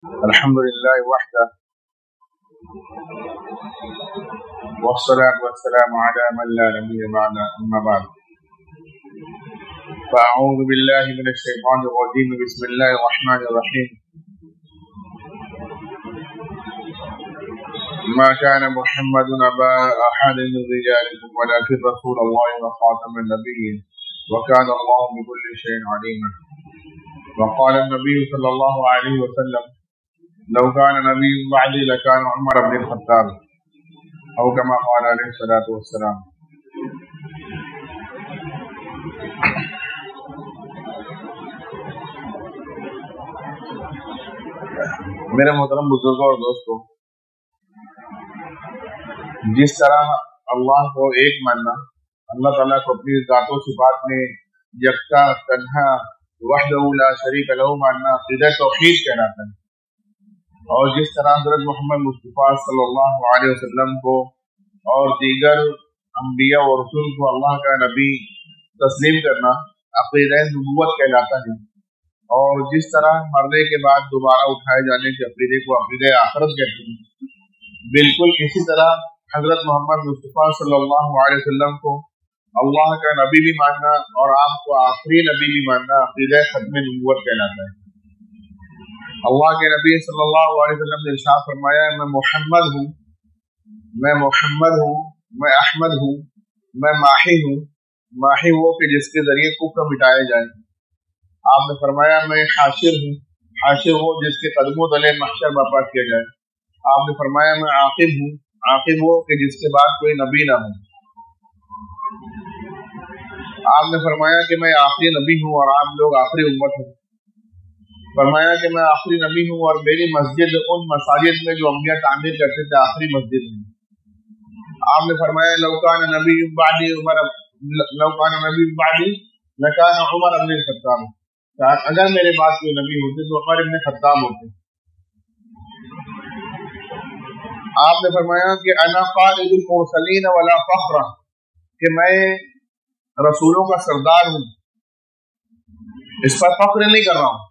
الحمد لله وحده والصلاة والسلام على من لا نبي بعده أما بعد فأعوذ بالله من الشيطان الرجيم بسم الله الرحمن الرحيم ما كان محمد أبا أحد من رجالكم ولكن رسول الله وخاتم النبيين وكان الله بكل شيء عليما وقال النبي صلى الله عليه وسلم لو كان نبي بعدي لكان عمر بن الخطاب او كما قال عليه الصلاة والسلام۔ میرے محترم بزرگوں اور دوستوں، جس طرح اللہ کو ایک ماننا، اللہ تعالیٰ کو اپنی ذات و صفات میں یکتا، تنہا، وحدہ لا شریک لہ ماننا عقیدہ توحید کہلاتا ہے، اور جس طرح حضرت محمد مصطفیٰ صلی اللہ علیہ وسلم کو اور دیگر انبیاء اور رسول کو اللہ کا نبی تسلیم کرنا عقیدہ نبوت کہلاتا ہے، اور جس طرح مرنے کے بعد دوبارہ اٹھائے جانے کے عقیدے کو عقیدہ آخرت کہتے ہیں، بالکل اسی طرح حضرت محمد مصطفیٰ صلی اللہ علیہ وسلم کو اللہ کا نبی بھی ماننا اور آپ کو آخری نبی بھی ماننا عقیدہ ختم نبوت کہلاتا ہے۔ اللہ کے نبی صلی اللہ علیہ وسلم نے ارشاد فرمایا، میں محمد ہوں، میں محمد ہوں، میں احمد ہوں، میں ماہی ہوں، ماہی وہ کہ جس کے ذریعے کفر مٹایا جائے۔ آپ نے فرمایا میں حاشر ہوں، حاشر وہ جس کے قدموں تلے محشر برپا کیا جائے۔ آپ نے فرمایا میں عاقب ہوں، عاقب وہ کہ جس کے بعد کوئی نبی نہ ہو۔ آپ نے فرمایا کہ میں آخری نبی ہوں اور آپ لوگ آخری امت ہوں۔ فرمایا کہ میں آخری نبی ہوں اور میری مسجد ان مساجد میں جو انبیاء تعمیر کرتے تھے آخری مسجد ہے۔ آپ نے فرمایا لو کان نبی بعدی عمر، لو کان نبی بعدی لکان عمر ابن الخطاب، اگر میرے بعد کوئی نبی ہوتے تو عمر ابن خطاب ہوتے۔ آپ نے فرمایا کہ انا قائد المرسلین ولا فخر، کہ میں رسولوں کا سردار ہوں، اس پر فخر نہیں کر رہا ہوں۔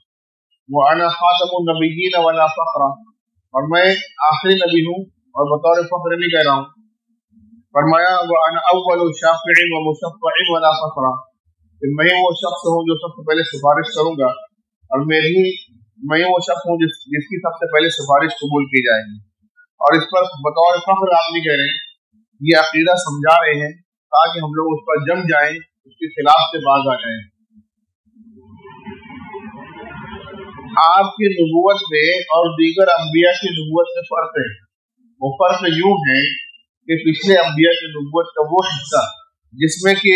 وَأَنَا خَاتَمُ النَّبِيِّينَ وَلَا فَخْرًا، اور میں آخری نبی ہوں اور بطور فخر نہیں کہہ رہا ہوں۔ فرمایا وَأَنَا أَوَّلُ شَافِعٍ وَمُشَفَّعٍ وَلَا فَخْرًا، کہ میں وہ شخص ہوں جو سب سے پہلے سفارش کروں گا، اور میں وہ شخص ہوں جس کی سب سے پہلے سفارش قبول کی جائے گی، اور اس پر بطور فخر آپ نہیں کہہ رہے، یہ عقیدہ سمجھا رہے ہیں تاکہ ہم لوگ اس پر جم جائیں، اس کے خلاف سے باز آ جائیں۔ آپ کی نبوت میں اور دیگر انبیاء کی نبوت میں فرق ہے۔ وہ فرق یوں ہے کہ پچھلے انبیاء کی نبوت کا وہ حصہ جس میں کہ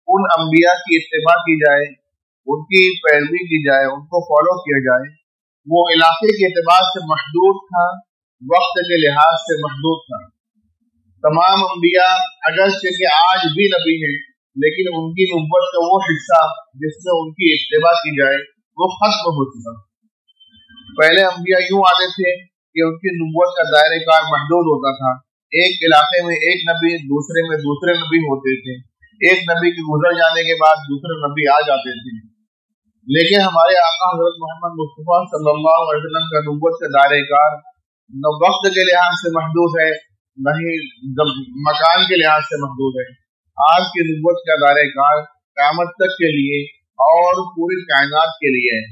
ان انبیاء کی اتباع کی جائے، ان کی پیروی کی جائے، ان کو فالو کیا جائے، وہ علاقے کے اعتبار سے محدود تھا، وقت کے لحاظ سے محدود تھا۔ تمام انبیاء اگرچہ کہ آج بھی نبی ہیں، لیکن ان کی نبوت کا وہ حصہ جس میں ان کی اتباع کی جائے وہ ختم ہو چکا۔ پہلے انبیاء یوں آتے تھے کہ ان کی نبوت کا دائرہ کار محدود ہوتا تھا، ایک علاقے میں ایک نبی، دوسرے میں دوسرے نبی ہوتے تھے، ایک نبی کے گزر جانے کے بعد دوسرے نبی آ جاتے تھے۔ لیکن ہمارے آقا حضرت محمد مصطفیٰ صلی اللہ علیہ وسلم کا نبوت کا دائرہ کار نہ وقت کے لحاظ سے محدود ہے، نہ ہی مکان کے لحاظ سے محدود ہے۔ آپ کی نبوت کا دائرہ کار قیامت تک کے لیے اور پوری کائنات کے لیے ہے۔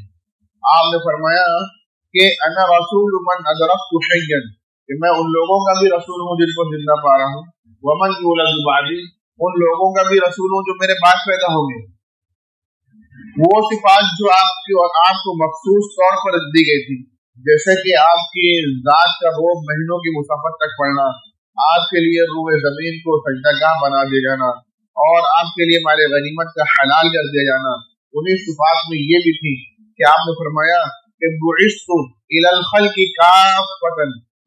آپ نے فرمایا کہ انا رسول من ادرکت حیا، کہ میں ان لوگوں کا بھی رسول ہوں جن کو زندہ پا رہا ہوں، ومن یولد بعدی، ان لوگوں کا بھی رسول ہوں جو میرے بعد پیدا ہوں گے۔ وہ صفات جو آپ کو مخصوص طور پر دی گئی تھی، جیسے کہ آپ کی ذات کا روح مہینوں کی مسافت تک پڑھنا، آپ کے لیے روح زمین کو سجدہ گاہ بنا دیا جانا، اور آپ کے لیے مال غنیمت کا حلال کر دیا جانا، انہیں صفات میں یہ بھی تھی کہ آپ نے فرمایا کہ بعثت الی الخلق کافۃ،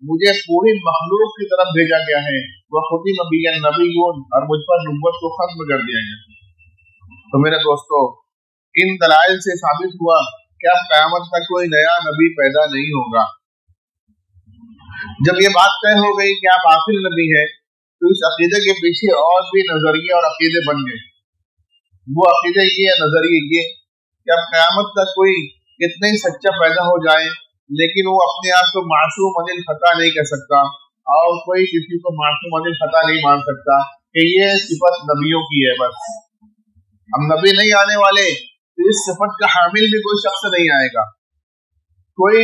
مجھے پوری مخلوق کی طرف بھیجا گیا ہے، وختم بی النبیون، اور مجھ پر نبوت کو ختم کر دیا گیا۔ تو میرے دوستو، ان دلائل سے ثابت ہوا کہ اب قیامت تک کوئی نیا نبی پیدا نہیں ہوگا۔ جب یہ بات طے ہو گئی کہ آپ آخری نبی ہیں، تو اس عقیدے کے پیچھے اور بھی نظریے اور عقیدے بن گئے۔ وہ عقیدے یہ، نظریے یہ کہ اب قیامت تک کوئی کتنے ہی سچا پیدا ہو جائے، لیکن وہ اپنے آپ کو معصوم عن الخطا نہیں کہہ سکتا، اور کوئی کسی کو معصوم عن الخطا نہیں مان سکتا کہ یہ صفت نبیوں کی ہے بس۔ ہم نبی نہیں آنے والے تو اس صفت کا حامل بھی کوئی شخص نہیں آئے گا۔ کوئی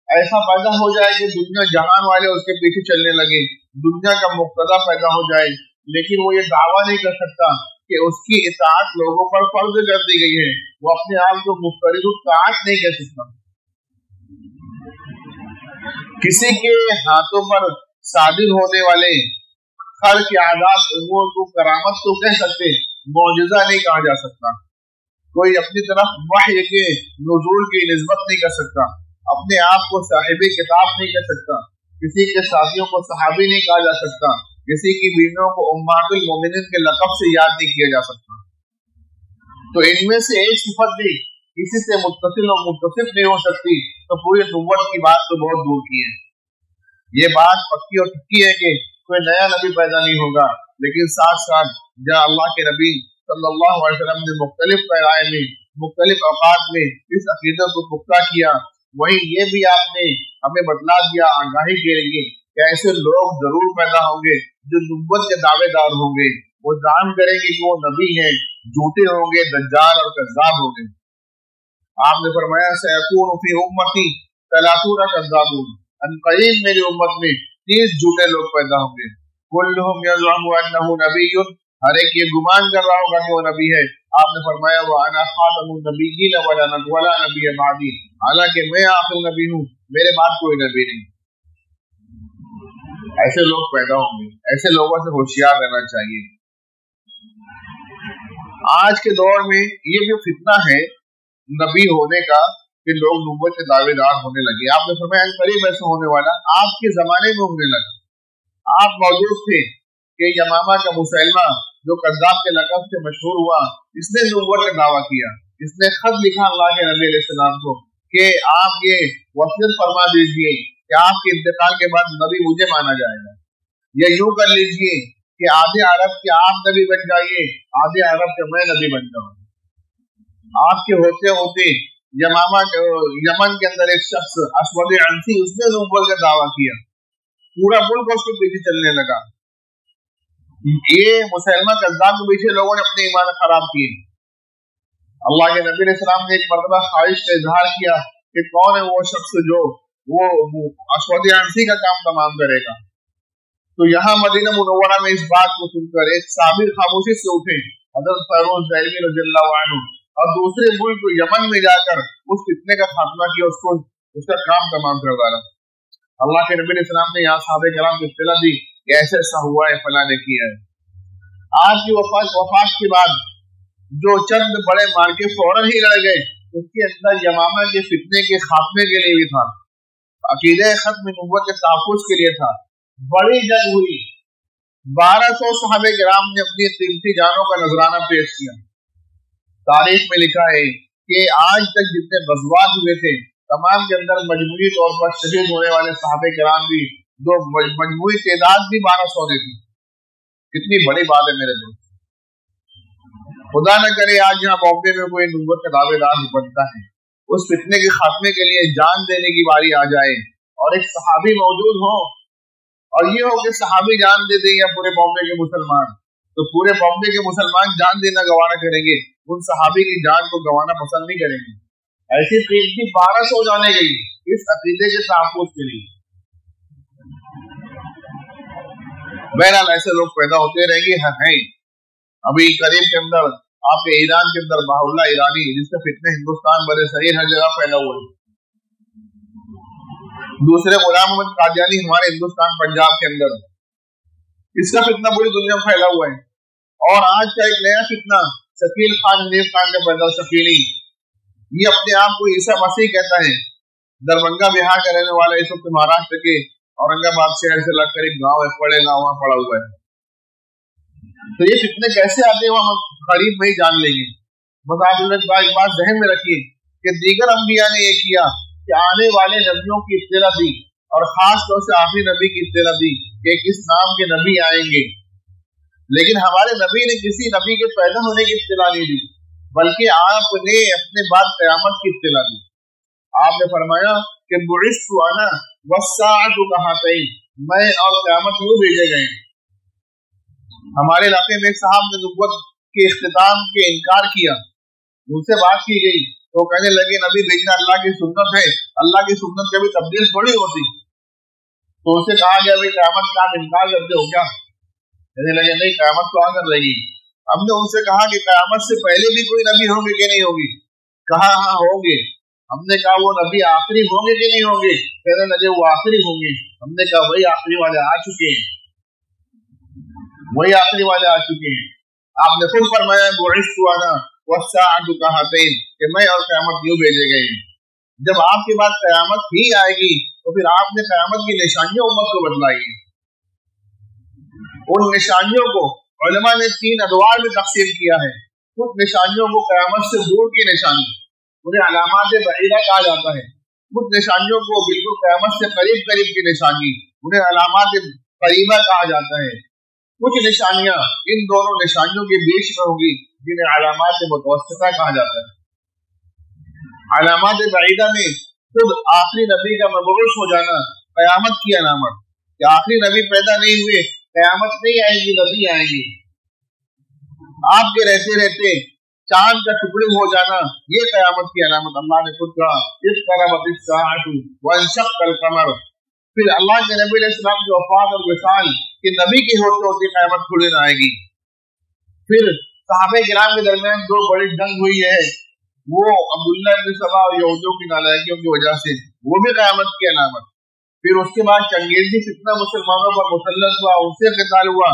ایسا پیدا ہو جائے کہ دنیا جہان والے اس کے پیچھے چلنے لگے، دنیا کا مقتدی پیدا ہو جائے، لیکن وہ یہ دعویٰ نہیں کر سکتا کہ اس کی اطاعت لوگوں پر فرض کر دی گئی ہے، وہ اپنے آپ کو مفترض الطاعت نہیں کہہ سکتا۔ کسی کے ہاتھوں پر صادر ہونے والے خلق کے عادات امور کو کرامت تو کہہ سکتے، معجزہ نہیں کہا جا سکتا۔ کوئی اپنی طرف وحی کے نزول کی نسبت نہیں کر سکتا، اپنے آپ کو صاحب کتاب نہیں کہہ سکتا، کسی کے ساتھیوں کو صحابی نہیں کہا جا سکتا، کسی کی بیویوں کو امہات المومنین کے لقب سے یاد نہیں کیا جا سکتا۔ تو ان میں سے ایک صفت بھی کسی سے متصل اور متصف نہیں ہو سکتی، تو پوری نبوت کی بات تو بہت دور کی ہے۔ یہ بات پکی اور پکی ہے کہ کوئی نیا نبی پیدا نہیں ہوگا، لیکن ساتھ ساتھ جہاں اللہ کے نبی صلی اللہ علیہ وسلم نے مختلف پیرائے میں مختلف اوقات میں اس عقیدے کو پختہ کیا، وہیں یہ بھی آپ نے ہمیں بتلا دیا، آگاہی کے لیے کہ ایسے لوگ ضرور پیدا ہوں گے جو نبوت کے دعوے دار ہوں گے، وہ دعویٰ کریں گے کہ وہ نبی ہیں، جھوٹے ہوں گے، دجال اور کذاب ہوں گے۔ آپ نے فرمایا سیکون فی امتی 30 کذابون، ان قریب میری امت میں 30 جھوٹے لوگ پیدا ہوں گے، کلہم یزعم انہ نبی، ہر ایک یہ گمان کر رہا ہوگا کہ وہ نبی ہے۔ آپ نے فرمایا وَأَنَا خَاتَمُ النَّبِيِّينَ وَلَا نَبِيَّ بَعْدِي، حالانکہ میں آخری نبی ہوں، میرے بعد کوئی نبی نہیں۔ ایسے لوگ پیدا ہوں گے، ایسے لوگوں سے ہوشیار رہنا چاہیے۔ آج کے دور میں یہ جو فتنہ ہے نبی ہونے کا کہ لوگ نبوت کے دعوے دار ہونے لگے، آپ نے فرمایا قریب ایسا ہونے والا آپ کے زمانے میں ہونے لگا۔ آپ موجود تھے کہ یمامہ کا مسلمہ جو کذاب کے لقب سے مشہور ہوا، اس نے نبوت کا دعویٰ کیا، اس نے خط لکھا اللہ کے نبی علیہ السلام کو کہ آپ یہ وصیت فرما دیجئے کہ آپ کے انتقال کے بعد نبی مجھے مانا جائے گا، یا یوں کر لیجئے کہ آدھے عرب کے آپ نبی بن جائیے، آدھے عرب کے میں نبی بن جاؤں۔ آپ کے ہوتے ہوتے یمن کے اندر ایک شخص اسود عنسی، اس نے نبوت کا دعویٰ کیا، پورا ملک اس کے پیچھے چلنے لگا۔ یہ مسلمہ کذاب کے پیچھے لوگوں نے اپنے ایمان خراب کیے۔ اللہ کے نبی علیہ السلام نے ایک مرتبہ خواہش کا اظہار کیا کہ کون ہے وہ شخص جو وہ اسود عنسی کا کام تمام کرے گا۔ تو یہاں مدینہ منورہ میں اس بات کو سن کر ایک صابر خاموشی سے اٹھے، حضرت فیروز دہلوی رضی اللہ عنہ، اور دوسرے ملک یمن میں جا کر اس فتنے کا خاتمہ کیا، اس کا کام تمام کروا رہا۔ اللہ کے نبی علیہ السلام نے یہاں صحابہ کرام کو اطلاع دی کہ ایسا ایسا ہوا ہے، فلاں نے کیا ہے۔ آج کی وفات کے بعد جو چند بڑے مارکے فوراً ہی لڑ گئے، اس کے اندر یمامہ کے فتنے کے خاتمے کے لیے بھی تھا، عقیدہ ختم نبوت کے تحفظ کے لیے تھا۔ بڑی جنگ ہوئی، 1200 صحابہ کرام نے اپنی قیمتی جانوں کا نذرانہ پیش کیا۔ تاریخ میں لکھا ہے کہ آج تک جتنے غزوات ہوئے تھے تمام کے اندر مجموعی طور پر شہید ہونے والے صحابہ کرام بھی جو مجموعی تعداد بھی 1200 نے تھی۔ کتنی بڑی بات ہے میرے دوست۔ خدا نہ کرے آج یہاں بامبے میں کوئی نبوت کا دعوے دار بنتا ہے، اس فتنے کے خاتمے کے لیے جان دینے کی باری آ جائے اور ایک صحابی موجود ہو، اور یہ ہو کہ صحابی جان دے دیں یا پورے بامبے کے مسلمان، تو پورے بامبے کے مسلمان جان دینا گوارا کریں گے، ان صحابی کی جان کو گوانا پسند نہیں کریں گے۔ ایسی قیمتی 1200 جانے گئی اس عقیدے کے تحفظ کے لیے۔ بہرحال ایسے لوگ پیدا ہوتے رہیں گے، ہیں۔ ابھی قریب کے اندر آپ کے ایران کے اندر بہاء اللہ ایرانی، جس کا فتنہ ہندوستان برے صغیر ہر جگہ پھیلا ہوا ہے۔ دوسرے غلام محمد قادیانی ہمارے ہندوستان پنجاب کے اندر، اس کا فتنہ پوری دنیا میں پھیلا ہوا ہے۔ اور آج کا ایک نیا فتنہ شکیل خان حنیف خان کا پیدا، شکیلی، یہ اپنے آپ کو عیسیٰ مسیح کہتا ہے، دربھنگہ بہار کا رہنے والا، اس وقت مہاراشٹر کے اورنگ آباد شہر سے لگ کر ایک گاؤں ہے، پڑے گاؤں وہاں پڑا ہوا ہے۔ تو یہ فتنے کیسے آتے ہیں وہ ہم قریب میں ہی جان لیں گے۔ بس آپ ایک بات ذہن میں رکھیے کہ دیگر انبیاء نے یہ کیا کہ آنے والے نبیوں کی اطلاع دی، اور خاص طور سے آخری نبی کی اطلاع دی کہ کس نام کے نبی آئیں گے، لیکن ہمارے نبی نے کسی نبی کے پیدا ہونے کی اطلاع نہیں دی، بلکہ آپ نے اپنے بعد قیامت کی اطلاع دی۔ آپ نے فرمایا کہ بعثت انا والساعۃ کہاتین، میں اور قیامت یوں بھیجے گئے ہیں۔ ہمارے علاقے میں ایک صاحب نے نبوت کے اختتام کے انکار کیا، ان سے بات کی گئی تو کہنے لگے نبی بھیجنا اللہ کی سنت ہے، اللہ کی سنت کبھی تبدیل تھوڑی ہوتی۔ تو اسے کہا گیا بھائی قیامت کا آپ انکار کرتے ہو کیا؟ کہنے لگے نہیں، قیامت تو آ کر رہی۔ ہم نے ان سے کہا کہ قیامت سے پہلے بھی کوئی نبی ہوں گے کہ نہیں ہوگی؟ کہا ہاں ہوں گے۔ ہم نے کہا وہ نبی آخری ہوں گے کہ نہیں ہوں گے؟ کہنے لگے وہ آخری ہوں گے۔ ہم نے کہا وہی آخری والے آ چکے ہیں، وہی آخری والے آ چکے ہیں۔ آپ نے خود فرمایا بعثت انا والساعۃ کہاتین، کہ میں اور قیامت یوں بھیجے گئے ہیں۔ جب آپ کے بعد قیامت ہی آئے گی تو پھر آپ نے قیامت کی نشانیاں امت کو بتلائی ہیں۔ ان نشانیوں کو علماء نے 3 ادوار میں تقسیم کیا ہے۔ کچھ نشانیوں کو قیامت سے دور کی نشانی، انہیں علامات بعیدہ کہا جاتا ہے۔ کچھ نشانیوں کو بالکل قیامت سے قریب قریب کی نشانی، انہیں علامات قریبہ کہا جاتا ہے۔ کچھ نشانیاں ان دونوں نشانیوں کے بیچ میں ہوگی، جنہیں علامات متوسطہ کہا جاتا ہے۔ علامات بعیدہ میں خود آخری نبی کا مبعوث ہو جانا قیامت کی علامت، کہ آخری نبی پیدا نہیں ہوئے، قیامت نہیں آئے گی، نبی آئیں گے۔ آپ کے رہتے رہتے چاند کا ٹکڑے ہو جانا، یہ قیامت کی علامت۔ اللہ نے خود کہا اقتربت الساعۃ وانشق القمر۔ پھر اللہ کے نبی علیہ السلام کی وفات اور وصال کہ نبی کی ہوتے ہوتے قیامت تھوڑی نہ آئے گی۔ پھر صحابہ کرام کے درمیان 2 بڑی جنگ ہوئی ہے، وہ عبداللہ ابن سبا اور یہودیوں کی نالائکیوں کی وجہ سے، وہ بھی قیامت کی علامت۔ پھر اس کے بعد چنگیزی فتنہ مسلمانوں پر مسلط ہوا، ان سے قتال ہوا،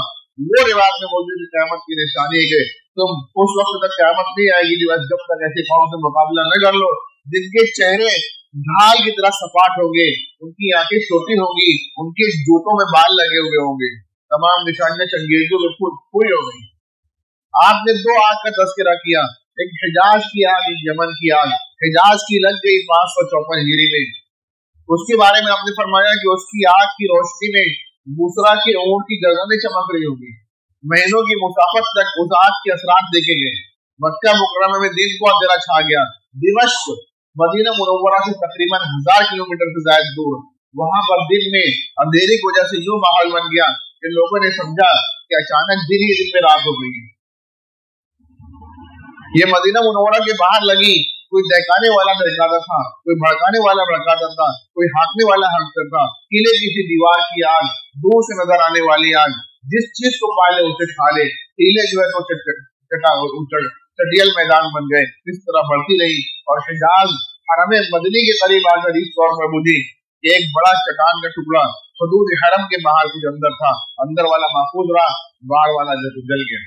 وہ روایت میں موجود قیامت کی نشانی ہے کہ تم اس وقت تک قیامت نہیں آئے گی جب تک ایسی قوم سے مقابلہ نہ کر لو جن کے چہرے ڈھال کی طرح سپاٹ ہوں گے، ان کی آنکھیں چھوٹی ہوں گی، ان کے جوتوں میں بال لگے ہوئے ہوں گے۔ تمام نشانیاں چنگیزیوں میں پوری ہو گئی۔ آپ نے 2 آگ کا تذکرہ کیا، ایک حجاز کی آگ، ایک یمن کی آگ۔ حجاز کی لگ گئی 554 ہجری میں۔ اس کے بارے میں آپ نے فرمایا کہ اس کی آگ کی روشنی میں بوسرا کے اونٹ کی گردنیں چمک رہی ہوگی۔ مہینوں کی مسافت تک اس آگ کے اثرات دیکھے گئے۔ مکہ مکرمہ میں دن کو اندھیرا چھا گیا۔ دمشق مدینہ منورہ سے تقریباً 1000 کلومیٹر سے زائد دور، وہاں پر دن میں اندھیرے کی وجہ سے یوں ماحول بن گیا کہ لوگوں نے سمجھا کہ اچانک دن ہی دن میں رات ہو گئی۔ یہ مدینہ منورہ کے باہر لگی، کوئی دہکانے والا دہکاتا تھا، کوئی بھڑکانے والا بھڑکاتا تھا، کوئی ہانکنے والا ہانکتا تھا۔ قلعے کی سی دیوار کی آگ، دور سے نظر آنے والی آگ، جس چیز کو پالے اسے کھا لے۔ قلعے جو ہے تو چٹیل میدان بن گئے۔ اس طرح بڑھتی رہی اور حجاز حرم مدنی کے قریب آ کر اس طور پر بجھی کہ ایک بڑا چٹان کا ٹکڑا حدود حرم کے باہر کچھ اندر تھا، اندر والا محفوظ رہا، باہر والا جو جل گیا۔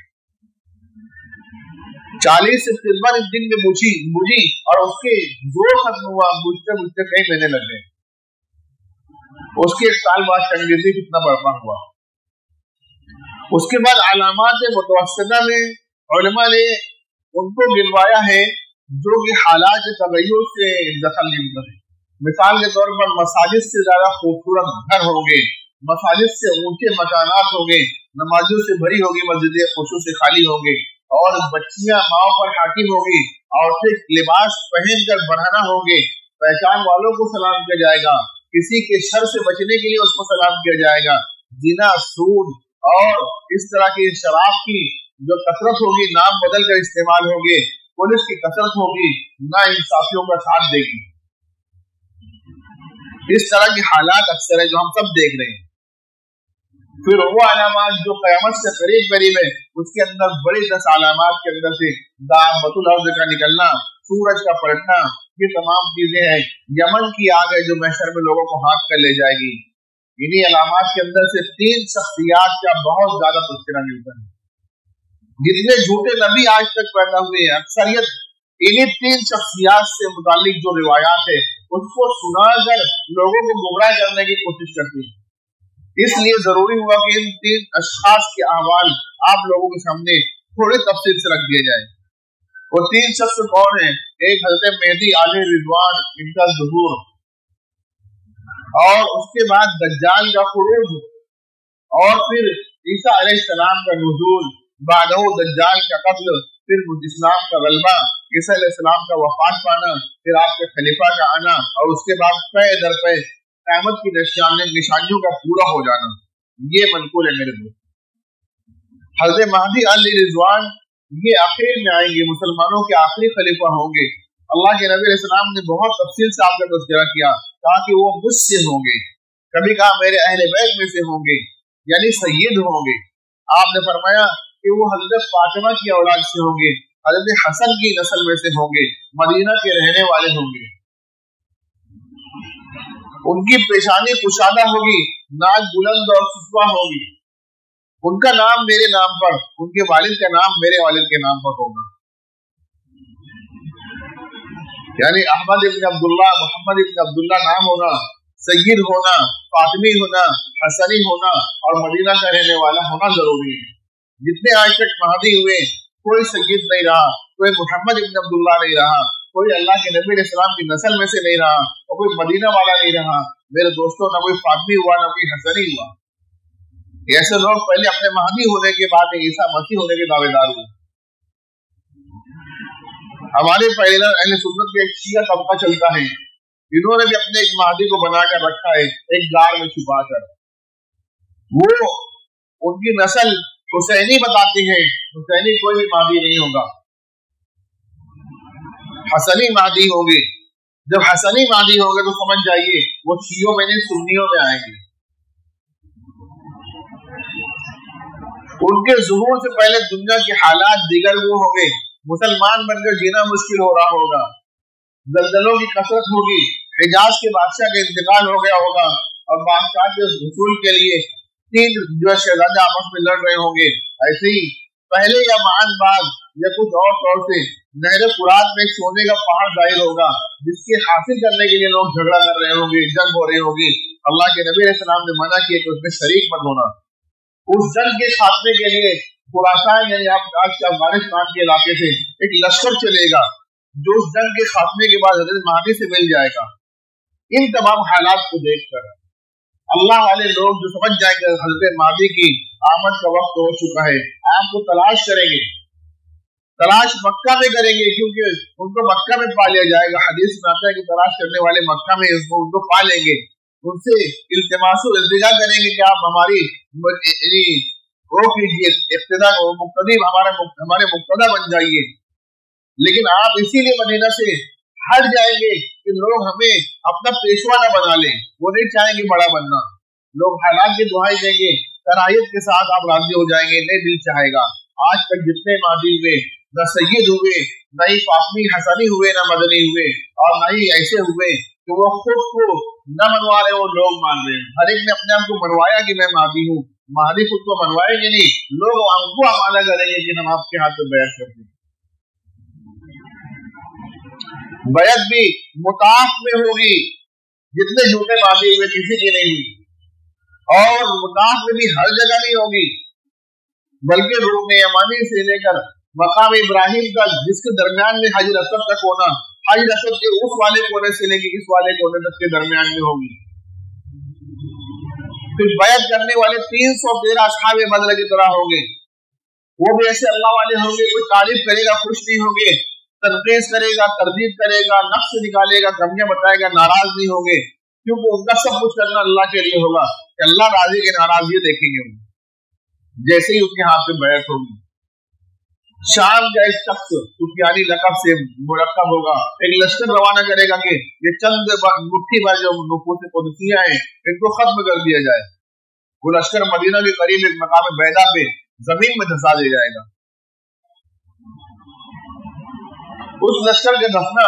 40 سے 53 دن میں بجھی اور اس کے زور ختم ہوا، بجھتے بجھتے کئی مہینے لگ گئے۔ اس کے 1 سال بعد چنگیزی کتنا برپا ہوا۔ اس کے بعد علامات متوسطہ میں علماء نے ان کو گنوایا ہے جو کہ حالات تغیر سے دخل گرتا ہے۔ مثال کے طور پر مساجد سے زیادہ خوبصورت گھر ہوں گے، مساجد سے اونچے مکانات ہوں گے، نمازیوں سے بھری ہوگی مسجدیں، خشوع سے خالی ہوں گے، اور بچیاں ماؤں پر حاکم ہوگی، عورتیں لباس پہن کر برہنہ ہوں گے، پہچان والوں کو سلام کیا جائے گا، کسی کے شر سے بچنے کے لیے اس کو سلام کیا جائے گا۔ زنا، سود اور اس طرح کی شراب کی جو کثرت ہوگی، نام بدل کر استعمال ہوگی، پولیس کی کثرت ہوگی، نا انصافیوں کا ساتھ دے گی۔ اس طرح کی حالات اکثر ہے جو ہم سب دیکھ رہے ہیں۔ پھر وہ علامات جو قیامت سے قریب قریب ہے، اس کے اندر بڑی 10 علامات کے اندر سے دابۃ الارض کا نکلنا، سورج کا پلٹنا، یہ تمام چیزیں ہیں۔ یمن کی آگ ہے جو محشر میں لوگوں کو ہانک کر لے جائے گی۔ انہی علامات کے اندر سے 3 شخصیات کا بہت زیادہ تذکرہ ملتا ہے۔ جتنے جھوٹے نبی آج تک پیدا ہوئے ہیں، اکثریت انہی 3 شخصیات سے متعلق جو روایات ہے اس کو سنا کر لوگوں کو گمراہ کرنے کی کوشش کرتی ہے۔ اس لیے ضروری ہوا کہ ان 3 اشخاص کے احوال آپ لوگوں کے سامنے تھوڑی تفصیل سے رکھ دیے جائیں۔ وہ 3 شخص کون ہیں؟ ایک حضرت مہدی علیہ رضوان، ان کا ظہور، اور اس کے بعد دجال کا خروج، اور پھر عیسیٰ علیہ السلام کا نزول، بعدہ دجال کا قتل، پھر اسلام کا غلبہ، عیسیٰ علیہ السلام کا وفات پانا، پھر آپ کے خلیفہ کا آنا، اور اس کے بعد پے در پے قیامت کی نشانیوں کا پورا ہو جانا، یہ منقول ہے میرے دوست۔ حضرت مہدی علیہ رضوان یہ آخر میں آئیں گے، مسلمانوں کے آخری خلیفہ ہوں گے۔ اللہ کے نبی علیہ السلام نے بہت تفصیل سے آپ کا تذکرہ کیا، کہا کہ وہ مجھ سے ہوں گے، کبھی کہا میرے اہل بیت میں سے ہوں گے، یعنی سید ہوں گے۔ آپ نے فرمایا کہ وہ حضرت فاطمہ کی اولاد سے ہوں گے، حضرت حسن کی نسل میں سے ہوں گے، مدینہ کے رہنے والے ہوں گے۔ ان کی پیشانی کشادہ ہوگی، ناک بلند اور خطبہ ہوگی، ان کا نام میرے نام پر، ان کے والد کا نام میرے والد کے نام پر ہوگا، یعنی احمد ابن عبداللہ، محمد ابن عبداللہ نام ہونا، سید ہونا، فاطمی ہونا، حسنی ہونا اور مدینہ کا رہنے والا ہونا ضروری ہے۔ جتنے آج تک مہدی ہوئے کوئی سید نہیں رہا، کوئی محمد ابن عبداللہ نہیں رہا، کوئی اللہ کے نبی علیہ السلام کی نسل میں سے نہیں رہا، اور کوئی مدینہ والا نہیں رہا میرے دوستوں، نہ کوئی فاطمی ہوا نہ کوئی حسنی ہوا۔ ایسے لوگ پہلے اپنے مہدی ہونے کے بعد عیسیٰ مسیح ہونے کے دعوے دار ہوئے۔ ہمارے پہلے اہل سنت کے ایک شیعہ طبقہ چلتا ہے، انہوں نے بھی اپنے ایک مہدی کو بنا کر رکھا ہے ایک غار میں چھپا کر، وہ ان کی نسل حسینی بتاتی ہے، حسینی کوئی بھی مہدی نہیں ہوگا، حسنی مہدی ہوں گے۔ جب حسنی مہدی ہوں گے تو سمجھ جائیے وہ شیعوں میں نہیں سنیوں میں آئیں گے۔ ان کے ظہور سے پہلے دنیا کے حالات دیگر وہ ہوں گے، مسلمان بن کر جینا مشکل ہو رہا ہوگا، زلزلوں کی کثرت ہوگی، حجاز کے بادشاہ کا انتقال ہو گیا ہوگا، اور بادشاہ کے حصول کے لیے تین جو شہزادے آپس میں لڑ رہے ہوں گے۔ ایسے ہی پہلے یا معاذ بعد یا کچھ اور طور سے نہر فرات میں سونے کا پہاڑ ظاہر ہوگا، جس کے حاصل کرنے کے لیے لوگ جھگڑا کر رہے ہوں گے، جنگ ہو رہی ہوگی۔ اللہ کے نبی علیہ السلام نے منع کیا کہ اس میں شریک مت ہونا۔ اس جنگ کے خاتمے کے لیے خراسان یعنی آج کے افغانستان کے علاقے سے ایک لشکر چلے گا جو اس جنگ کے خاتمے کے بعد حضرت مہدی سے مل جائے گا۔ ان تمام حالات کو دیکھ کر اللہ والے لوگ جو سمجھ جائیں گے حضرت مہدی کی آمد کا وقت ہو چکا ہے، آپ کو تلاش کریں گے، تلاش مکہ میں کریں گے، کیونکہ ان کو مکہ میں پا لیا جائے گا۔ حدیث میں آتا ہے کہ تلاش کرنے والے مکہ میں ان کو پا لیں گے، ان سے التماس و التجا کریں گے کہ آپ ہماری وہ کیجیے، اقتدا مقتدی ہمارے مقتدا بن جائیے۔ لیکن آپ اسی لیے مدینہ سے ہٹ جائیں گے کہ لوگ ہمیں اپنا پیشوا نہ بنا لیں، وہ نہیں چاہیں گے بڑا بننا، لوگ حالات کی دعائیں دیں گے، کرائیت کے ساتھ آپ راضی ہو جائیں گے، نہیں دل چاہے گا۔ آج تک جتنے مہدی ہوئے، نہ سید ہوئے، نہ ہی فاطمی حسنی ہوئے، نہ مدنی ہوئے، اور نہ ہی ایسے ہوئے کہ وہ خود کو نہ منوا رہے، وہ لوگ مان رہے ہیں۔ ہر ایک نے اپنے آپ کو منوایا کہ میں مہدی ہوں، مہدی خود کو منوائیں گے نہیں، لوگ ہم کو حوالہ کریں گے کہ ہم آپ کے ہاتھ میں بیعت کرتے ہیں۔ بیعت بھی مطاف میں ہوگی، جتنے جھوٹے مہدی ہوئے کسی کی نہیں ہوئی، اور مطاف میں بھی ہر جگہ نہیں ہوگی، بلکہ رکن یمانی سے لے کر مقام ابراہیم تک، جس کے درمیان میں حجر اسود تک ہونا، حجر اسود کے اس والے کونے سے لے کے اس والے کونے تک کے درمیان میں ہوگی۔ پھر بیعت کرنے والے 313 اصحاب بدر کی طرح ہوں گے، وہ بھی ایسے اللہ والے ہوں گے، کوئی تعریف کرے گا خوش نہیں ہوں گے، تنقید کرے گا، تردید کرے گا، نقص نکالے گا، کمیاں بتائے گا، ناراض نہیں ہوں گے، کیونکہ ان کا سب کچھ کرنا اللہ کے لیے ہوگا کہ اللہ راضی کے ناراضی دیکھیں گے جیسے ہی اس کے ہاتھ میں بیعت ہوگی۔ شام کا ایک شخص سفیانی لقب سے مرکب ہوگا، ایک لشکر روانہ کرے گا کہ یہ چند مٹھی بھر جو نفوس قدسیہ ہیں ان کو ختم کر دیا جائے۔ وہ لشکر مدینہ کے قریب ایک مقام بیدا پہ زمین میں دھسا دیا جائے گا۔ اس لشکر کا دفنا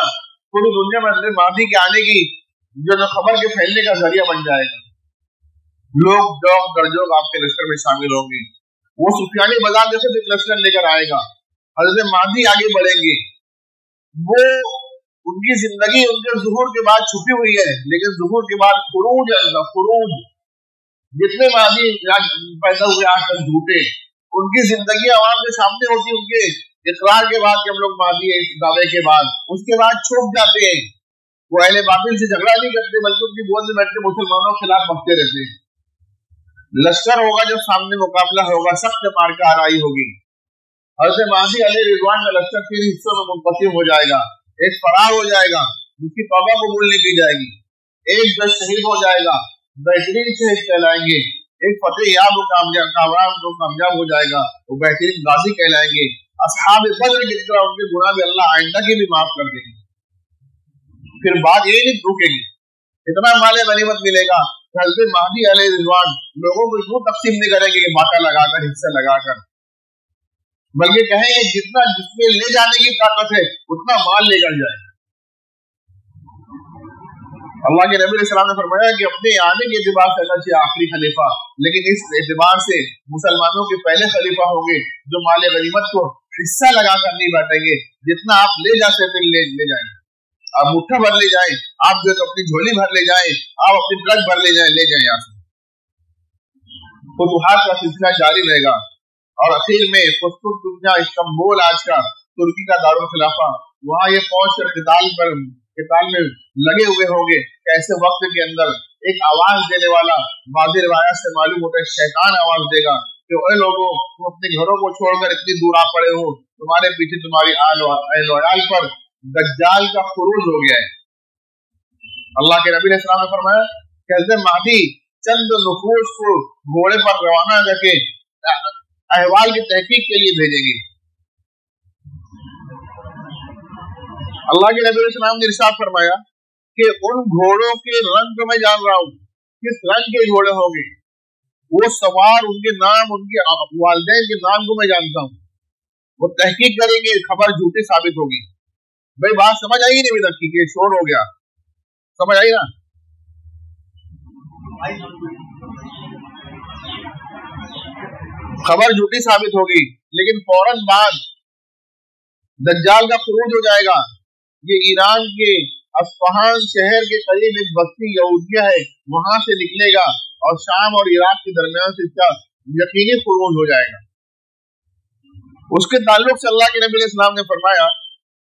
پوری دنیا میں حضرت مہدی کے آنے کی جو خبر کے پھیلنے کا ذریعہ بن جائے گا، لوگ جوگ درجوگ آپ کے لشکر میں شامل ہوں گے۔ وہ سفیانی بازار جیسے ایک لشکر لے کر آئے گا، حضرت مہدی آگے بڑھیں گے، وہ ان کی زندگی ان کے ظہور کے بعد چھپی ہوئی ہے، لیکن ظہور کے بعد خروج جتنے مہدی پیدا ہوئے آج تک جھوٹے، ان کی زندگی عوام کے سامنے ہوتی، ان کے اقرار کے بعد کہ ہم لوگ مہدی ہیں، اس دعوے کے بعد، اس کے بعد چھپ جاتے ہیں۔ وہ اہل باطل سے جھگڑا نہیں کرتے، بلکہ ان کی گود میں بیٹھ کے مسلمانوں کے خلاف بکتے رہتے ہیں۔ لشکر ہوگا جب سامنے مقابلہ ہوگا، سخت مارکہ آرائی ہوگی، حضرت مہدی علیہ رضوان کا لشکر 3 حصوں میں منقسم ہو جائے گا. ایک فرار ہو جائے گا جس کی توبہ قبول نہیں کی جائے گی, ایک 10 شہید ہو جائے گا, بہترین شہید کہلائیں گے, ایک فتح یاب و کامیاب ہو جائے گا, وہ بہترین غازی کہلائیں گے. اصحاب بدر کی طرح ان کے گناہ بھی اللہ آئندہ کی بھی معاف کر دیں گے. پھر بات یہ نہیں رکے گی, اتنا مال غنیمت ملے گا. حضرت مہدی علیہ رضوان لوگوں کو یوں تقسیم نہیں کریں گے کہ باقا لگا کر, حصہ لگا کر, بلکہ کہیں گے جتنا جس میں لے جانے کی طاقت ہے اتنا مال لے کر جائے. اللہ کے نبی علیہ السلام نے فرمایا کہ اپنے آنے کے اعتبار سے اگرچہ آخری خلیفہ, لیکن اس اعتبار سے مسلمانوں کے پہلے خلیفہ ہوں گے جو مال غنیمت کو حصہ لگا کر نہیں بانٹیں گے. جتنا آپ لے جا سکتے لے جائیں, آپ مٹھا بھر لے جائیں, آپ جو اپنی جھولی بھر لے جائیں, آپ اپنی ٹرک بھر لے جائیں یہاں سے. فتوحات کا سلسلہ جاری رہے گا. اور اخیر میں قسطنطنیہ دنیا استنبول آج کا ترکی کا دارالخلافہ, وہاں یہ پہنچ کر قتال میں لگے ہوئے ہوں گے. ایسے وقت کے اندر ایک آواز دینے والا, بعض روایات سے معلوم ہوتا ہے شیطان آواز دے گا کہ اے لوگوں, تم اپنے گھروں کو چھوڑ کر اتنی دور آ پڑے ہو, تمہارے پیچھے تمہاری اہل و عیال پر دجال کا خروج ہو گیا ہے. اللہ کے نبی علیہ السلام نے فرمایا کہ حضرت مہدی چند نفوس کو گھوڑے پر روانہ کر کے احوال کی تحقیق کے لیے بھیجیں گے. اللہ کے نبی علیہ السلام نے ارشاد فرمایا کہ ان گھوڑوں کے رنگ کو میں جان رہا ہوں, کس رنگ کے گھوڑے ہوں گے, وہ سوار, ان کے نام, ان کے والدین کے نام کو میں جانتا ہوں. وہ تحقیق کریں گے, خبر جھوٹی ثابت ہوگی. بھائی بات سمجھ آئی نہیں ابھی تک کہ شور ہو گیا, سمجھ آئی نا؟ خبر جھوٹی ثابت ہوگی, لیکن فوراً بعد دجال کا خروج ہو جائے گا. یہ ایران کے اصفہان شہر کے قریب ایک بستی یہودیہ ہے, وہاں سے نکلے گا اور شام اور عراق کے درمیان سے اس کا یقینی خروج ہو جائے گا. اس کے تعلق سے اللہ کے نبی علیہ السلام نے فرمایا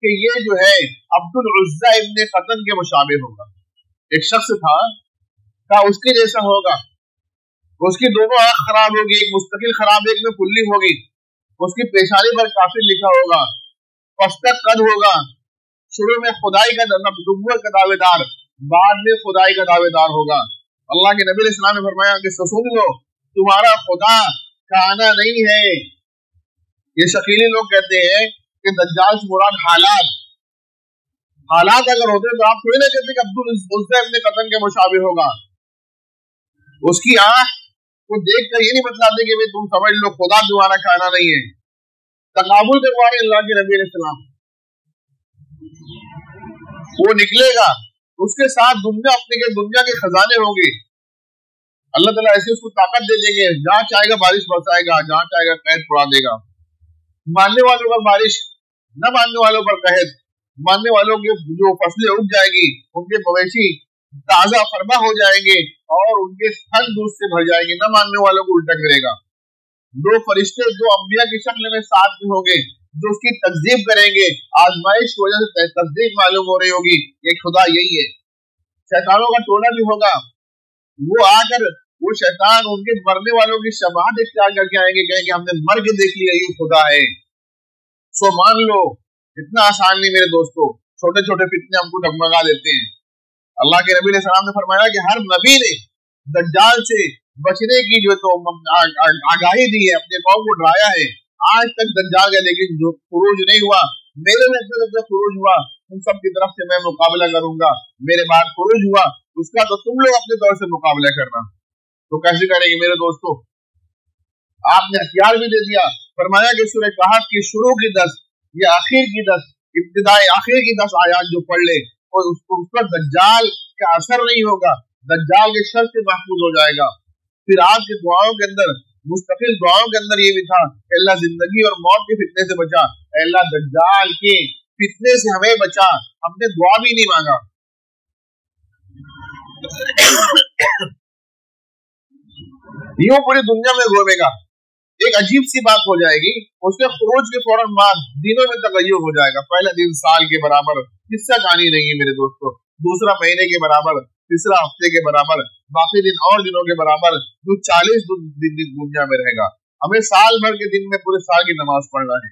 کہ یہ جو ہے عبد العزہ ابن قطن کے مشابہ ہوگا. ایک شخص تھا اس کے جیسا ہوگا. اس کی دونوں آنکھ خراب ہوگی, ایک مستقل خراب, ایک میں کلی ہوگی. اس کی پیشانی پر کافر لکھا ہوگا, پستک قد ہوگا. شروع میں خدائی کا نبوت کا دعوے دار, بعد میں خدائی کا دعوے دار ہوگا. اللہ کے نبی علیہ السلام نے فرمایا کہ سن لو, تمہارا خدا کہنا نہیں ہے. یہ شکیلی لوگ کہتے ہیں کہ دجال سے مراد حالات اگر ہوتے تو آپ تھوڑی نہ کہتے کہ عبد العزہ ابن قطن کے مشابہ ہوگا. اس کی آنکھ کو دیکھ کر یہ نہیں بتلاتے کہ تم سمجھ لو خدا تمہارا کہنا نہیں ہے. تقابل کروا رہے اللہ کے نبی علیہ السلام. وہ نکلے گا, اس کے ساتھ دنیا کے خزانے ہوں گے. اللہ تعالیٰ ایسے اس کو طاقت دے دیں گے, جہاں چاہے گا بارش برسائے گا, جہاں چاہے گا قحط پڑا دے گا. ماننے والوں پر بارش, نہ ماننے والوں پر قحط. ماننے والوں کی جو فصلیں اگ جائے گی, ان کے مویشی تازہ فرما ہو جائیں گے اور ان کے تھن دودھ سے بھر جائیں گے. نہ ماننے والوں کو الٹا کرے گا. 2 فرشتے 2 انبیاء کی شکل میں ساتھ میں ہوں گے جو اس کی تکذیب کریں گے. آزمائش کی وجہ سے تصدیق معلوم ہو رہی ہوگی یہ خدا یہی ہے. شیطانوں کا ٹولہ بھی ہوگا, وہ آ کر وہ شیطان ان کے مرنے والوں کی شفاعت اختیار کر کے آئیں گے, کہیں کہ ہم نے مر کے دیکھ لیا یہ خدا ہے. سو مان لو. اتنا آسان نہیں میرے دوستو, چھوٹے چھوٹے فتنے ہم کو ڈگمگا دیتے ہیں. اللہ کے نبی علیہ السلام نے فرمایا کہ ہر نبی نے دجال سے بچنے کی جو تو آگاہی دی ہے, اپنے قوم کو ڈرایا ہے. آج تک دجال ہے لیکن جو خروج نہیں ہوا. میرے میں جب خروج ہوا ان سب کی طرف سے میں مقابلہ کروں گا. میرے بعد خروج ہوا اس کا تو تم لوگ اپنے طور سے مقابلہ کرنا. تو کیسے کریں گے میرے دوستو؟ آپ نے ہتھیار بھی دے دیا. فرمایا کہ سورہ کہف کی شروع کی 10 یا آخر کی 10 ابتدائی آخر کی 10 آیات جو پڑھ لے اور اس پر دجال کا اثر نہیں ہوگا, دجال کے شر سے محفوظ ہو جائے گا. پھر آپ کی دعاؤں کے اندر, مستقل دعاؤں کے اندر یہ بھی تھا کہ اللہ زندگی اور موت کے فتنے سے بچا, اللہ دجال کے فتنے سے ہمیں بچا. ہم نے دعا بھی نہیں مانگا. یوں پوری دنیا میں گھومے گا. ایک عجیب سی بات ہو جائے گی, اس کے خروج کے فوراً بعد دنوں میں تغیر ہو جائے گا. پہلا دن سال کے برابر, قصہ کہانی نہیں ہے میرے دوستو. دوسرا مہینے کے برابر, تیسرا ہفتے کے برابر, باقی دن اور دنوں کے برابر. جو 40 دن دنیا میں رہے گا. ہمیں سال بھر کے دن میں پورے سال کی نماز پڑھنا ہے.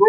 2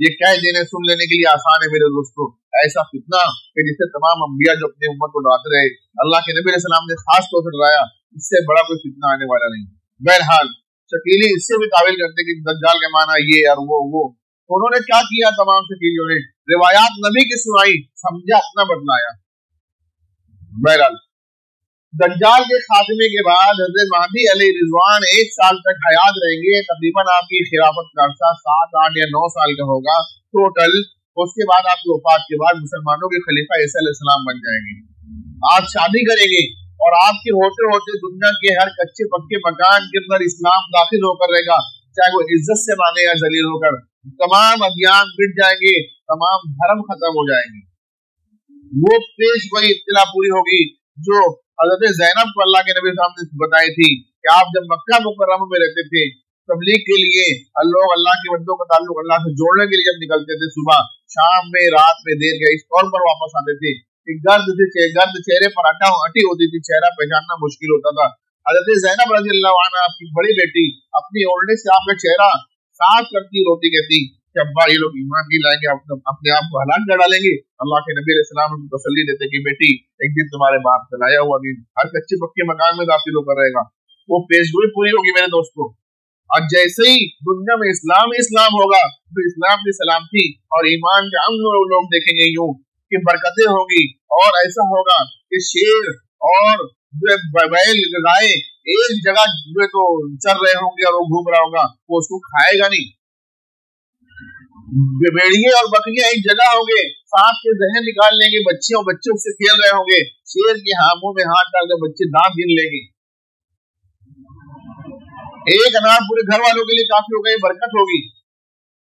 یہ کہہ دینے سن لینے کے لیے آسان ہے میرے دوستوں، ایسا فتنہ کہ جسے تمام انبیاء جو اپنی امت کو ڈراتے رہے، اللہ کے نبی علیہ السلام نے خاص طور سے ڈرایا، اس سے بڑا کوئی فتنہ آنے والا نہیں۔ بہرحال شکیلی اس سے بھی تعویل کرتے کہ دجال کے معنی یہ اور وہ انہوں نے کیا کیا؟ تمام شکیلیوں نے روایات نبی کی سنائی، سمجھا اپنا بتلایا۔ بہرحال دجال کے خاتمے کے بعد حضرت مہدی علیہ رضوان 1 سال تک حیات رہیں گے، تقریباً آپ کی خلافت کا عرصہ 7، 8 یا 9 سال کا ہوگا ٹوٹل۔ اس کے بعد آپ کی وفات کے بعد مسلمانوں کے خلیفہ عیسیٰ علیہ السلام بن جائیں گے۔ آپ شادی کریں گے اور آپ کے ہوتے ہوتے دنیا کے ہر کچے پکے مکان کے اندر اسلام داخل ہو کر رہے گا، چاہے وہ عزت سے مانے یا ذلیل ہو کر۔ تمام ادیان مٹ جائیں گے، تمام دھرم ختم ہو جائیں گے۔ وہ پیش گوئی اطلاع پوری ہوگی جو حضرت زینب کو اللہ کے نبی صاحب نے بتائی تھی کہ آپ جب مکہ مکرمہ میں رہتے تھے تبلیغ کے لیے، لوگ اللہ کے بندوں کا تعلق اللہ سے جوڑنے کے لیے جب نکلتے تھے، صبح شام میں رات میں دیر گئے اس طور پر واپس آتے تھے کہ گرد چہرے پر اٹی ہوتی تھی، چہرہ پہچاننا مشکل ہوتا تھا۔ حضرت زینب رضی اللہ عنہ آپ کی بڑی بیٹی اپنی اوڑھنے سے آپ کا چہرہ صاف کرتی روتی کہتی کہ ابا یہ لوگ ایمان نہیں لائیں گے، اپنے آپ کو ہلاک کر ڈالیں گے۔ اللہ کے نبی علیہ السلام کو تسلی دیتے کہ بیٹی ایک دن تمہارے باپ کا لایا ہوا دن ہر کچے پکے مکان میں داخل ہو کر رہے گا۔ وہ پیشگوئی پوری ہوگی میرے دوستوں۔ اور جیسے ہی دنیا میں اسلام ہوگا تو اسلام کی سلامتی اور ایمان کے امن لوگ دیکھیں گے یوں کہ برکتیں ہوگی، اور ایسا ہوگا کہ شیر اور بیل گائے ایک جگہ جو تو چر رہے ہوں گے اور وہ گھوم رہا ہوگا، وہ اس کو کھائے گا نہیں۔ بھیڑیے اور بکریاں ایک جگہ ہوں گے، سانپ کے ذہن نکال لیں گے بچے، اور بچے اس سے کھیل رہے ہوں گے، شیر کے ہاتھوں میں ہاتھ ڈال کر بچے دانت گن لیں گے۔ ایک انار پورے گھر والوں کے لیے کافی ہوگا، یہ برکت ہوگی۔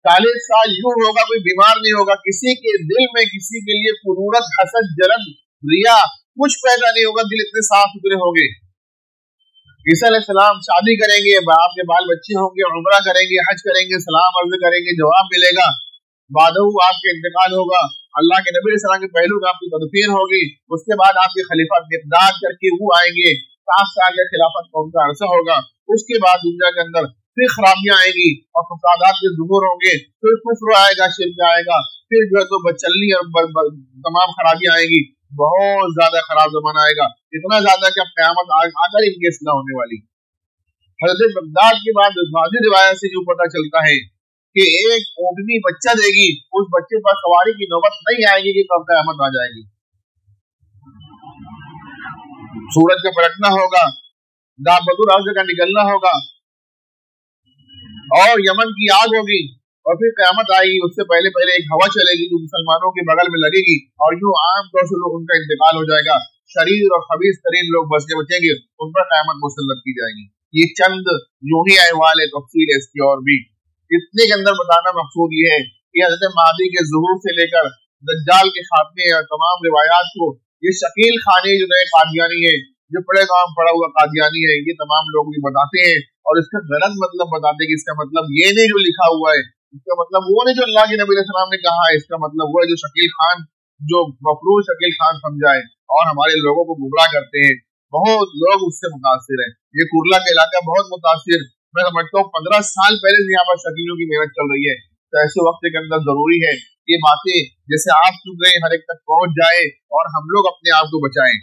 40 سال یوں ہوگا کوئی بیمار نہیں ہوگا، کسی کے دل میں کسی کے لیے قرورت، حسد، جلن، ریا کچھ پیدا نہیں ہوگا، دل اتنے صاف ستھرے ہوں گے۔ عیسیٰ علیہ السلام شادی کریں گے، آپ کے بال بچے ہوں گے، عمرہ کریں گے، حج کریں گے، سلام عرض کریں گے، جواب ملے گا، بعد آپ کے انتقال ہوگا، اللہ کے نبی علیہ السلام کے پہلو میں آپ کی تدفین ہوگی، اس کے بعد آپ کے خلیفہ مقداد کر کے وہ آئیں گے، 7 سال کے خلافت کا ان کا عرصہ ہوگا۔ اس کے بعد دنیا کے اندر پھر خرابیاں آئیں گی اور فسادات کے ظہور ہوں گے، پھر کفر آئے گا، شرک آئے گا، پھر جو ہے تو بدچلنی اور تمام خرابیاں آئیں گی، بہت زیادہ خراب زمانہ آئے گا، اتنا زیادہ کہ اب قیامت آ کر ان کی اصلاح ہونے والی۔ حضرت بغداد کے بعد بعضی روایت سے جو پتہ چلتا ہے کہ ایک اونٹنی بچہ دے گی، اس بچے پر سواری کی نوبت نہیں آئے گی کہ کب قیامت آ جائے گی۔ سورج کا پلٹنا ہوگا، دابۃ الارض کا نکلنا ہوگا، اور یمن کی آگ ہوگی، اور پھر قیامت آئے گی۔ اس سے پہلے ایک ہوا چلے گی جو مسلمانوں کے بغل میں لگے گی، اور یوں عام طور سے لوگ ان کا انتقال ہو جائے گا، شریر اور خبیث ترین لوگ بچیں گے، ان پر قیامت مسلط کی جائے گی۔ یہ چند یوں ہی احوال ہے، تفصیل ہے اس کی اور بھی۔ اتنے کے اندر بتانا مقصود یہ ہے کہ حضرت مہدی کے ظہور سے لے کر دجال کے خاتمے اور تمام روایات کو یہ شکیل خانی جو نئے قادیانی ہے، جو پڑے کام پڑا ہوا قادیانی ہے، یہ تمام لوگ یہ بتاتے ہیں، اور اس کا غلط مطلب بتاتے ہیں کہ اس کا مطلب یہ نہیں جو لکھا ہوا ہے، اس کا مطلب وہ نہیں جو اللہ کے نبی علیہ السلام نے کہا ہے، اس کا مطلب وہ ہے جو شکیل خان، جو مفروض شکیل خان سمجھائے اور ہمارے لوگوں کو گمراہ کرتے ہیں۔ بہت لوگ اس سے متاثر ہیں، یہ کرلا کا علاقہ بہت متاثر، میں سمجھتا ہوں 15 سال پہلے سے یہاں پر شکیلوں کی محنت چل رہی ہے، تو ایسے وقت کے اندر ضروری ہے یہ باتیں جیسے آپ سن رہے ہیں ہر ایک تک پہنچ جائے اور ہم لوگ اپنے آپ کو بچائیں۔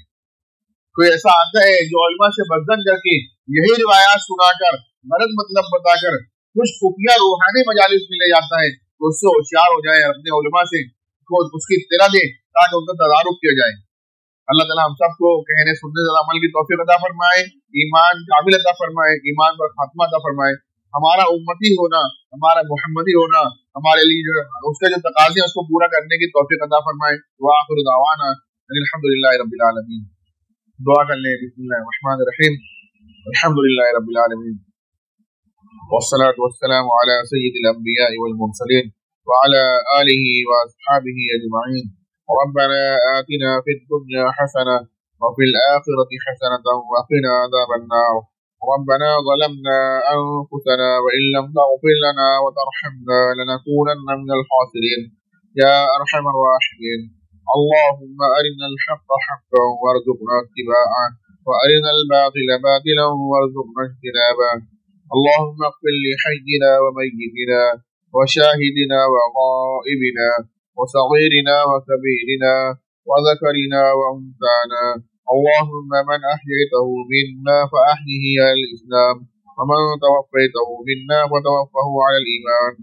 کوئی ایسا آتا ہے جو علماء سے بدزن کر کے یہی روایات سنا کر غلط مطلب بتا کر کچھ خفیہ روحانی مجالس میں لے جاتا ہے، تو اس سے ہوشیار ہو جائے، اپنے علماء سے اس کی اطلاع دے تاکہ ان کا تدارک کیا جائے۔ اللہ تعالیٰ ہم سب کو کہنے سننے سے عمل کی توفیق عطا فرمائے، ایمان کامل عطا فرمائے، ایمان پر خاتمہ عطا فرمائے، ہمارا امتی ہونا، ہمارا محمدی ہونا ہمارے لیے جو اس کے جو تقاضے ہیں اس کو پورا کرنے کی توفیق عطا فرمائے۔ وآخر دعوانا الحمدللہ رب العالمین۔ دعا کر لیں، بسم اللہ الرحمن الرحیم، الحمدللہ رب العالمین، والصلاة والسلام علی سید الانبیاء والمرسلین وعلى آلہ واصحابہ اجمعین۔ ربنا آتنا في الدنيا حسنة وفي الآخرة حسنة وقنا عذاب النار۔ ربنا ظلمنا أنفسنا وإن لم تغفر لنا وترحمنا لنكونن من الخاسرين يا أرحم الراحمين۔ اللهم أرنا الحق حقا وارزقنا اتباعه وأرنا الباطل باطلا وارزقنا اجتنابه۔ اللهم اغفر لحينا وميتنا وشاهدنا وغائبنا وصغيرنا وكبيرنا وذكرنا وأنثانا. اللهم من أحييته منا فأحيه على الإسلام، ومن توفيته منا فتوفه على الإيمان.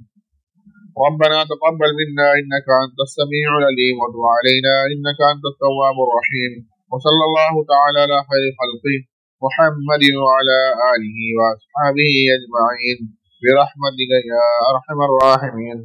ربنا تقبل منا إنك أنت السميع العليم، وتب علينا إنك أنت التواب الرحيم. وصلى الله تعالى على خير خلقه محمد وعلى آله وأصحابه أجمعين برحمتك يا أرحم الراحمين.